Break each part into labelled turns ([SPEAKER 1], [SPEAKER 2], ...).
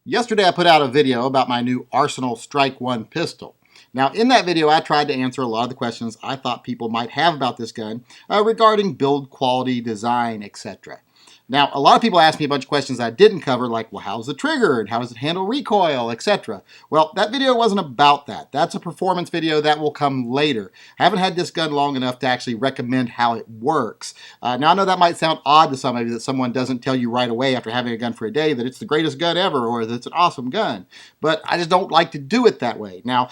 [SPEAKER 1] Yesterday I put out a video about my new Arsenal Strike 1 pistol. Now in that video I tried to answer a lot of the questions I thought people might have about this gun regarding build quality, design, etc. Now a lot of people asked me a bunch of questions I didn't cover, like, well, how's the trigger and how does it handle recoil, etc. Well, that video wasn't about that. That's a performance video that will come later. I haven't had this gun long enough to actually recommend how it works. Now I know that might sound odd to some of you, that someone doesn't tell you right away after having a gun for a day that it's the greatest gun ever or that it's an awesome gun, but I just don't like to do it that way. Now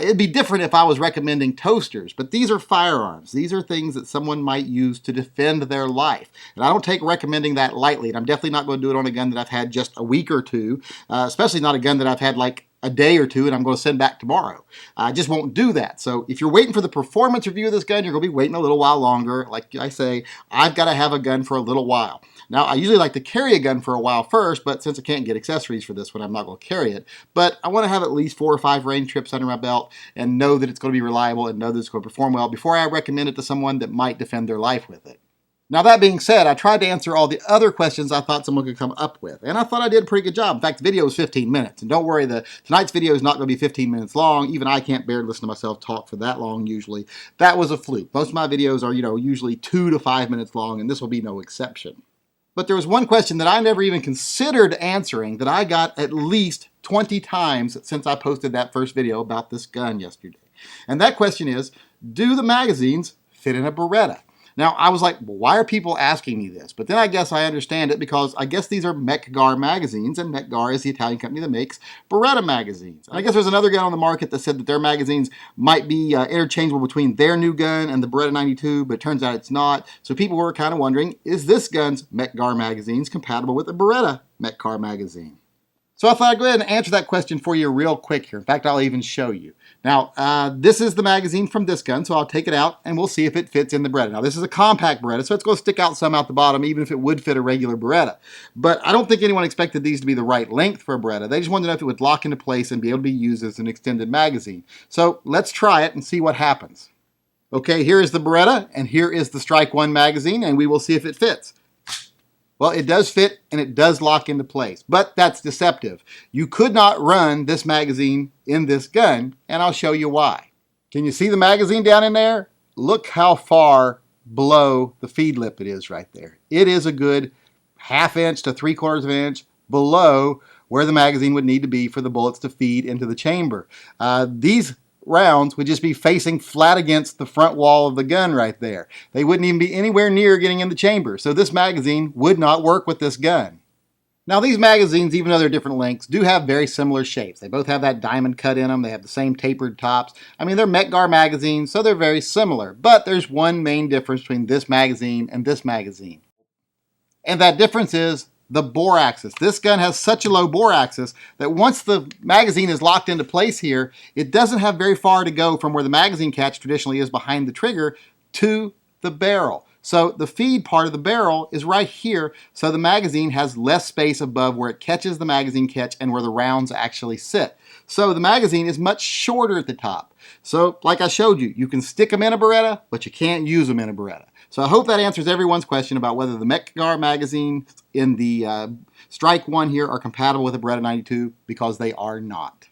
[SPEAKER 1] it'd be different if I was recommending toasters, but these are firearms. These are things that someone might use to defend their life, and I don't take recommending that lightly, and I'm definitely not going to do it on a gun that I've had just a week or two, especially not a gun that I've had like a day or two and I'm going to send back tomorrow. I just won't do that. So if you're waiting for the performance review of this gun, you're going to be waiting a little while longer. Like I say, I've got to have a gun for a little while. Now, I usually like to carry a gun for a while first, but since I can't get accessories for this one, I'm not going to carry it. But I want to have at least 4 or 5 range trips under my belt and know that it's going to be reliable and know that it's going to perform well before I recommend it to someone that might defend their life with it. Now that being said, I tried to answer all the other questions I thought someone could come up with, and I thought I did a pretty good job. In fact, the video was 15 minutes, and don't worry, tonight's video is not going to be 15 minutes long. Even I can't bear to listen to myself talk for that long usually. That was a fluke. Most of my videos are, usually 2 to 5 minutes long, and this will be no exception. But there was one question that I never even considered answering that I got at least 20 times since I posted that first video about this gun yesterday. And that question is, do the magazines fit in a Beretta? Now, I was like, well, why are people asking me this? But then I guess I understand it, because I guess these are mec-gar magazines, and mec-gar is the Italian company that makes Beretta magazines. And I guess there's another gun on the market that said that their magazines might be interchangeable between their new gun and the Beretta 92, but it turns out it's not. So people were kind of wondering, is this gun's mec-gar magazines compatible with the Beretta mec-gar magazine? So I thought I'd go ahead and answer that question for you real quick here. In fact, I'll even show you. Now, this is the magazine from this gun, so I'll take it out and we'll see if it fits in the Beretta. Now, this is a compact Beretta, so it's going to stick out some out the bottom, even if it would fit a regular Beretta. But I don't think anyone expected these to be the right length for a Beretta. They just wanted to know if it would lock into place and be able to be used as an extended magazine. So let's try it and see what happens. Okay, here is the Beretta, and here is the Strike 1 magazine, and we will see if it fits. Well, it does fit and it does lock into place, but that's deceptive. You could not run this magazine in this gun, and I'll show you why. Can you see the magazine down in there? Look how far below the feed lip it is right there. It is a good 1/2 inch to 3/4 of an inch below where the magazine would need to be for the bullets to feed into the chamber. These rounds would just be facing flat against the front wall of the gun right there. They wouldn't even be anywhere near getting in the chamber, so this magazine would not work with this gun. Now these magazines, even though they're different lengths, do have very similar shapes. They both have that diamond cut in them. They have the same tapered tops. I mean, they're mec-gar magazines, so they're very similar. But there's one main difference between this magazine and this magazine. And that difference is the bore axis. This gun has such a low bore axis that once the magazine is locked into place here, it doesn't have very far to go from where the magazine catch traditionally is behind the trigger to the barrel. So the feed part of the barrel is right here, so the magazine has less space above where it catches the magazine catch and where the rounds actually sit. So the magazine is much shorter at the top. So like I showed you, you can stick them in a Beretta, but you can't use them in a Beretta. So I hope that answers everyone's question about whether the mec-gar magazine in the Strike 1 here are compatible with the Beretta 92, because they are not.